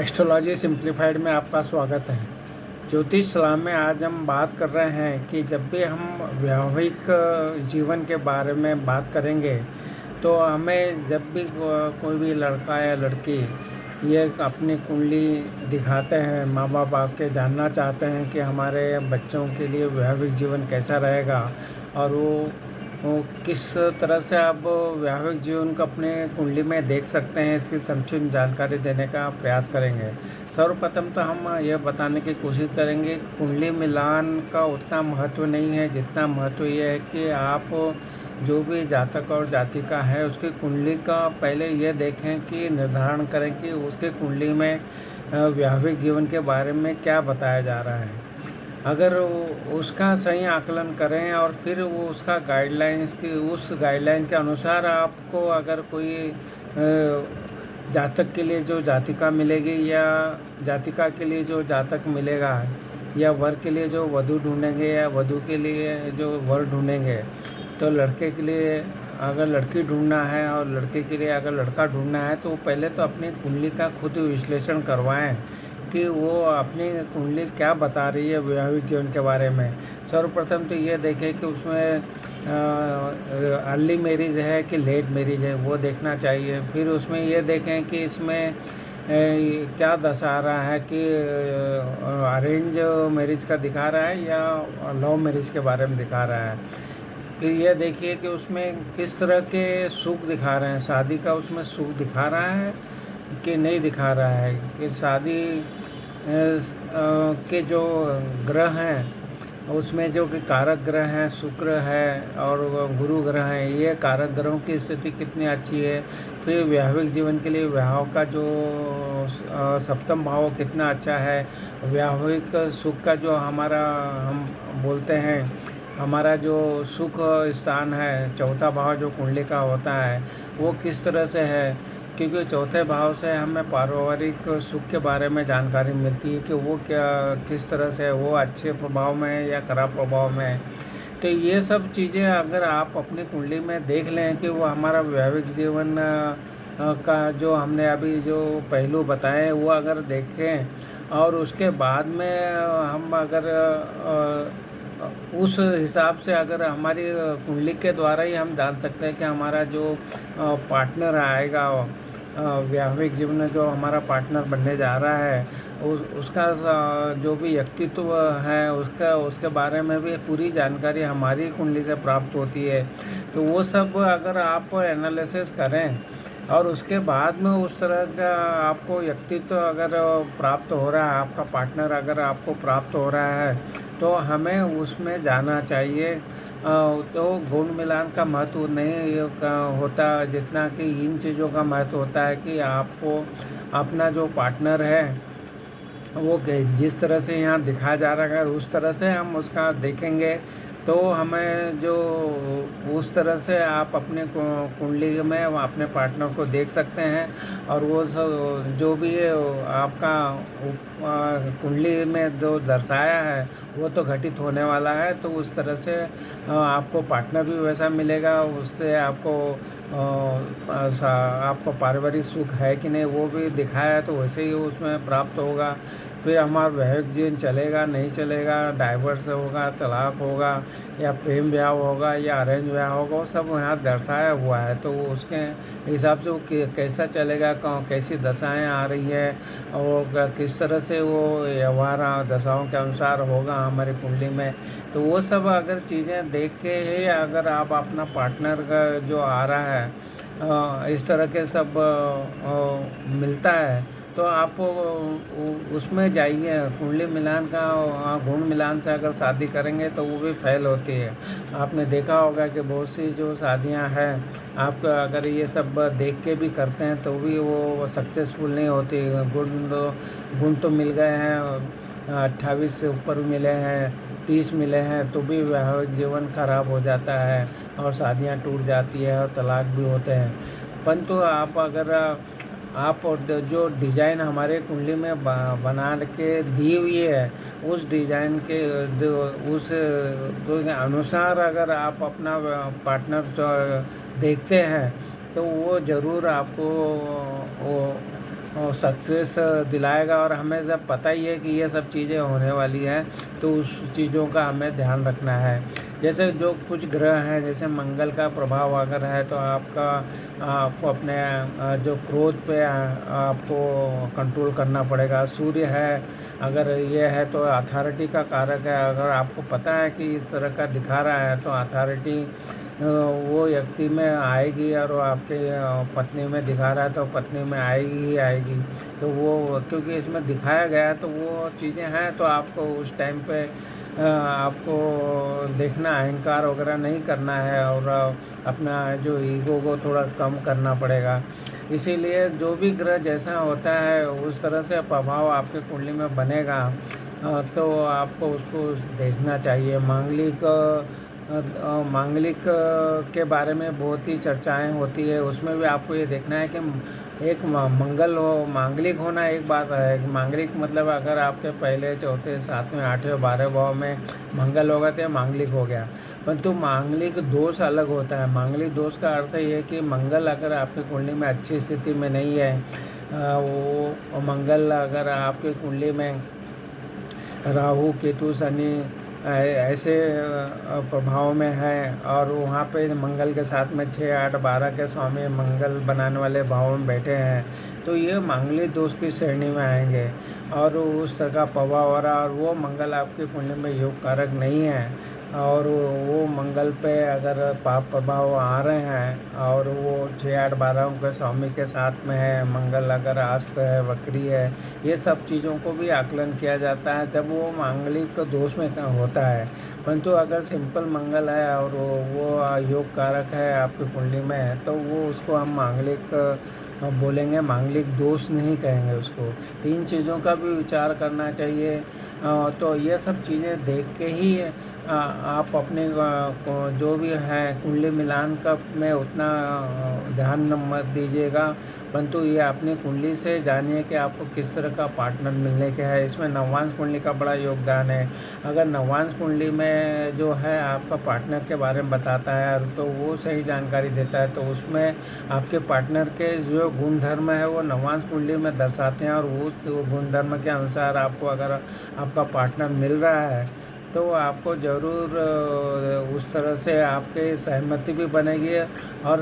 Astrology simplified में आपका स्वागत है। ज्योतिष सलाह में आज हम बात कर रहे हैं कि जब भी हम वैवाहिक जीवन के बारे में बात करेंगे तो हमें जब भी कोई भी लड़का या लड़की ये अपनी कुंडली दिखाते हैं, माँ बाप आके जानना चाहते हैं कि हमारे बच्चों के लिए वैवाहिक जीवन कैसा रहेगा और वो किस तरह से आप वैवाहिक जीवन को अपने कुंडली में देख सकते हैं, इसकी संक्षिप्त जानकारी देने का प्रयास करेंगे। सर्वप्रथम तो हम यह बताने की कोशिश करेंगे कि कुंडली मिलान का उतना महत्व नहीं है जितना महत्व यह है कि आप जो भी जातक और जातिका है उसकी कुंडली का पहले ये देखें कि निर्धारण करें कि उसके कुंडली में वैवाहिक जीवन के बारे में क्या बताया जा रहा है। अगर उसका सही आकलन करें और फिर वो उसका गाइडलाइंस की उस गाइडलाइन के अनुसार आपको अगर कोई जातक के लिए जो जातिका मिलेगी या जातिका के लिए जो जातक मिलेगा या वर के लिए जो वधू ढूंढेंगे या वधू के लिए जो वर ढूंढेंगे, तो लड़के के लिए अगर लड़की ढूंढना है और लड़के के लिए अगर लड़का ढूंढना है तो पहले तो अपनी कुंडली का खुद विश्लेषण करवाएं कि वो अपनी कुंडली क्या बता रही है वैवाहिक जीवन के बारे में। सर्वप्रथम तो ये देखें कि उसमें अर्ली मैरिज है कि लेट मैरिज है, वो देखना चाहिए। फिर उसमें ये देखें कि इसमें क्या दर्शा रहा है कि अरेंज मैरिज का दिखा रहा है या लव मैरिज के बारे में दिखा रहा है। फिर यह देखिए कि उसमें किस तरह के सुख दिखा रहे हैं, शादी का उसमें सुख दिखा रहा है कि नहीं दिखा रहा है, कि शादी के जो ग्रह हैं उसमें जो कि कारक ग्रह हैं, शुक्र है और गुरु ग्रह हैं, ये कारक ग्रहों की स्थिति कितनी अच्छी है। फिर वैवाहिक जीवन के लिए विवाह का जो सप्तम भाव कितना अच्छा है, वैवाहिक सुख का जो हमारा हम बोलते हैं हमारा जो सुख स्थान है, चौथा भाव जो कुंडली का होता है वो किस तरह से है, क्योंकि चौथे भाव से हमें पारिवारिक सुख के बारे में जानकारी मिलती है कि वो क्या किस तरह से है, वो अच्छे प्रभाव में है या खराब प्रभाव में है। तो ये सब चीज़ें अगर आप अपनी कुंडली में देख लें कि वो हमारा वैवाहिक जीवन का जो हमने अभी जो पहलू बताए वो अगर देखें और उसके बाद में हम अगर उस हिसाब से अगर हमारी कुंडली के द्वारा ही हम जान सकते हैं कि हमारा जो पार्टनर आएगा वैवाहिक जीवन में जो हमारा पार्टनर बनने जा रहा है उसका जो भी व्यक्तित्व है उसके बारे में भी पूरी जानकारी हमारी कुंडली से प्राप्त होती है। तो वो सब अगर आप एनालिसिस करें और उसके बाद में उस तरह का आपको व्यक्तित्व अगर प्राप्त हो रहा है, आपका पार्टनर अगर आपको प्राप्त हो रहा है तो हमें उसमें जाना चाहिए। तो गुण मिलान का महत्व नहीं होता जितना कि इन चीज़ों का महत्व होता है कि आपको अपना जो पार्टनर है वो जिस तरह से यहाँ दिखाया जा रहा है उस तरह से हम उसका देखेंगे तो हमें जो उस तरह से आप अपने कुंडली में अपने पार्टनर को देख सकते हैं और वो सब जो भी है आपका कुंडली में जो दर्शाया है वो तो घटित होने वाला है। तो उस तरह से आपको पार्टनर भी वैसा मिलेगा, उससे आपको पारिवारिक सुख है कि नहीं वो भी दिखाया है तो वैसे ही उसमें प्राप्त होगा। फिर हमारा वैवाहिक जीवन चलेगा नहीं चलेगा, डाइवर्स होगा, तलाक होगा या प्रेम ब्याह होगा या अरेंज ब्याह होगा, वो सब यहाँ दर्शाया हुआ है। तो उसके हिसाब से वो कैसा चलेगा, कैसी दशाएं आ रही है और किस तरह से वो व्यवहार दशाओं के अनुसार होगा हमारी कुंडली में। तो वो सब अगर चीज़ें देख के ही अगर आप अपना पार्टनर का जो आ रहा है इस तरह के सब मिलता है तो आप उसमें जाइए। कुंडली मिलान का गुण मिलान से अगर शादी करेंगे तो वो भी फेल होती है। आपने देखा होगा कि बहुत सी जो शादियां हैं आप अगर ये सब देख के भी करते हैं तो भी वो सक्सेसफुल नहीं होती। गुण तो मिल गए हैं, 28 से ऊपर मिले हैं, 30 मिले हैं तो भी वैवाहिक जीवन खराब हो जाता है और शादियां टूट जाती है और तलाक भी होते हैं। परंतु आप अगर आप जो डिज़ाइन हमारे कुंडली में बना के दी हुई है उस डिज़ाइन के उस अनुसार अगर आप अपना पार्टनर देखते हैं तो वो ज़रूर आपको वो सक्सेस दिलाएगा। और हमें जब पता ही है कि ये सब चीज़ें होने वाली हैं, तो उस चीज़ों का हमें ध्यान रखना है। जैसे जो कुछ ग्रह हैं, जैसे मंगल का प्रभाव अगर है तो आपको अपने जो क्रोध पे आपको कंट्रोल करना पड़ेगा। सूर्य है, अगर ये है तो अथॉरिटी का कारक है। अगर आपको पता है कि इस तरह का दिखा रहा है तो अथॉरिटी वो व्यक्ति में आएगी, और वो आपके पत्नी में दिखा रहा है तो पत्नी में आएगी ही आएगी। तो वो क्योंकि इसमें दिखाया गया है तो वो चीज़ें हैं, तो आपको उस टाइम पे आपको देखना, अहंकार वगैरह नहीं करना है, और अपना जो ईगो को थोड़ा कम करना पड़ेगा। इसीलिए जो भी ग्रह जैसा होता है उस तरह से प्रभाव आपके कुंडली में बनेगा। तो आपको उसको देखना चाहिए। मांगलिक के बारे में बहुत ही चर्चाएं होती है, उसमें भी आपको ये देखना है कि एक मंगल हो, मांगलिक होना एक बात है। मांगलिक मतलब अगर आपके पहले, चौथे, सातवें, आठवें, 12 भाव में मंगल होगा तो मांगलिक हो गया। परंतु मांगलिक दोष अलग होता है। मांगलिक दोष का अर्थ ये है कि मंगल अगर आपकी कुंडली में अच्छी स्थिति में नहीं है, वो मंगल अगर आपकी कुंडली में राहु, केतु, शनि ऐसे प्रभाव में है, और वहाँ पे मंगल के साथ में 6, 8, 12 के स्वामी मंगल बनाने वाले भाव में बैठे हैं, तो ये मांगलिक दोष की श्रेणी में आएंगे, और उस तरह का प्रभाव हो रहा है। और वो मंगल आपकी कुंडली में योग कारक नहीं है, और वो मंगल पे अगर पाप प्रभाव आ रहे हैं, और वो 6, 8, 12 के स्वामी के साथ में है, मंगल अगर अस्त है, वक्री है, ये सब चीज़ों को भी आकलन किया जाता है जब वो मांगलिक दोष में होता है। परंतु अगर सिंपल मंगल है और वो योग कारक है आपकी कुंडली में है, तो वो उसको हम मांगलिक बोलेंगे, मांगलिक दोष नहीं कहेंगे उसको। तो इन चीज़ों का भी विचार करना चाहिए। तो ये सब चीज़ें देख के ही आप अपने जो भी है कुंडली मिलान का में उतना ध्यान मत दीजिएगा, परंतु ये अपनी कुंडली से जानिए कि आपको किस तरह का पार्टनर मिलने के है। इसमें नवांश कुंडली का बड़ा योगदान है। अगर नवांश कुंडली में जो है आपका पार्टनर के बारे में बताता है तो वो सही जानकारी देता है, तो उसमें आपके पार्टनर के जो गुण धर्म है वो नवांश कुंडली में दर्शाते हैं, और उस गुण धर्म के अनुसार आपको अगर आपका पार्टनर मिल रहा है तो आपको ज़रूर उस तरह से आपके सहमति भी बनेगी। और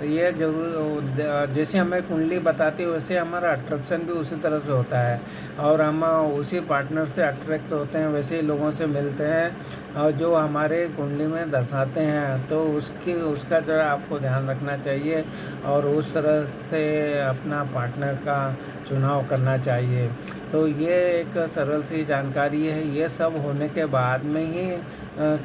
ये ज़रूर जैसे हमें कुंडली बताती है वैसे हमारा अट्रैक्शन भी उसी तरह से होता है, और हम उसी पार्टनर से अट्रैक्ट होते हैं, वैसे ही लोगों से मिलते हैं और जो हमारे कुंडली में दर्शाते हैं। तो उसका जो है आपको ध्यान रखना चाहिए, और उस तरह से अपना पार्टनर का चुनाव करना चाहिए। तो ये एक सरल सी जानकारी है। ये सब होने के बाद में ही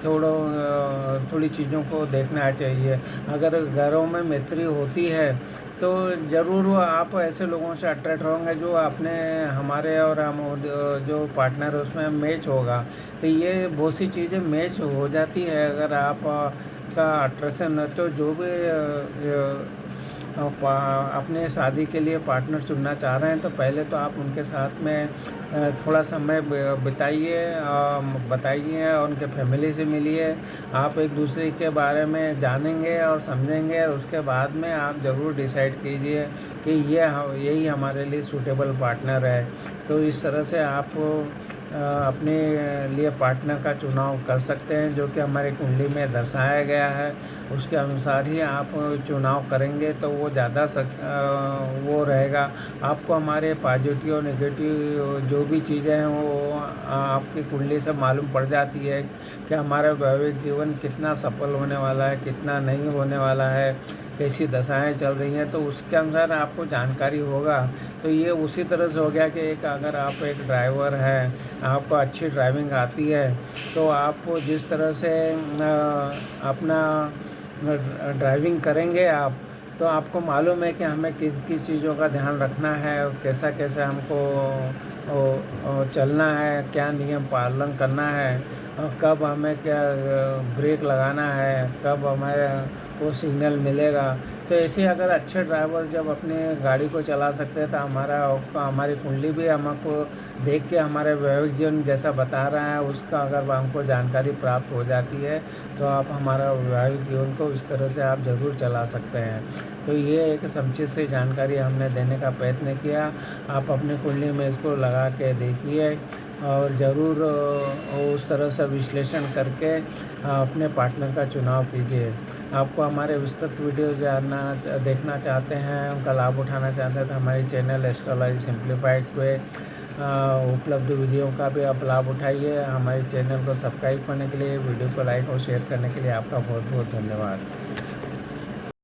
थोड़ी चीज़ों को देखना चाहिए। अगर घरों में मैत्री होती है तो ज़रूर आप ऐसे लोगों से अट्रैक्ट होंगे जो अपने हमारे और हम जो पार्टनर है उसमें मैच होगा। तो ये बहुत सी चीज़ें मैच हो जाती है अगर आप का अट्रैक्शन है। तो जो भी अपने शादी के लिए पार्टनर चुनना चाह रहे हैं तो पहले तो आप उनके साथ में थोड़ा समय बिताइए, बताइए, और उनके फैमिली से मिलिए। आप एक दूसरे के बारे में जानेंगे और समझेंगे, और उसके बाद में आप ज़रूर डिसाइड कीजिए कि यही हमारे लिए सूटेबल पार्टनर है। तो इस तरह से आप अपने लिए पार्टनर का चुनाव कर सकते हैं जो कि हमारी कुंडली में दर्शाया गया है। उसके अनुसार ही आप चुनाव करेंगे तो वो ज़्यादा वो रहेगा। आपको हमारे पॉजिटिव और नेगेटिव जो भी चीज़ें हैं वो आपकी कुंडली से मालूम पड़ जाती है कि हमारा वैवाहिक जीवन कितना सफल होने वाला है, कितना नहीं होने वाला है, कैसी दशाएं चल रही हैं, तो उसके अनुसार आपको जानकारी होगा। तो ये उसी तरह से हो गया कि अगर आप एक ड्राइवर हैं, आपको अच्छी ड्राइविंग आती है, तो आप जिस तरह से अपना ड्राइविंग करेंगे आप, तो आपको मालूम है कि हमें किस किस चीज़ों का ध्यान रखना है और कैसा कैसा हमको चलना है, क्या नियम पालन करना है। कब हमें क्या ब्रेक लगाना है, कब हमें को सिग्नल मिलेगा। तो ऐसे अगर अच्छे ड्राइवर जब अपने गाड़ी को चला सकते हैं तो हमारी कुंडली भी हमको देख के हमारे वैवाहिक जीवन जैसा बता रहा है उसका अगर हमको जानकारी प्राप्त हो जाती है तो आप हमारा वैवाहिक जीवन को इस तरह से आप ज़रूर चला सकते हैं। तो ये एक समुचित सी जानकारी हमने देने का प्रयत्न किया। आप अपनी कुंडली में इसको लगा के देखिए और ज़रूर उस तरह से विश्लेषण करके अपने पार्टनर का चुनाव कीजिए। आपको हमारे विस्तृत वीडियो देखना चाहते हैं, उनका लाभ उठाना चाहते हैं तो हमारे चैनल एस्ट्रोलॉजी सिंप्लीफाइड पे उपलब्ध वीडियो का भी आप लाभ उठाइए। हमारे चैनल को सब्सक्राइब करने के लिए, वीडियो को लाइक और शेयर करने के लिए आपका बहुत बहुत धन्यवाद।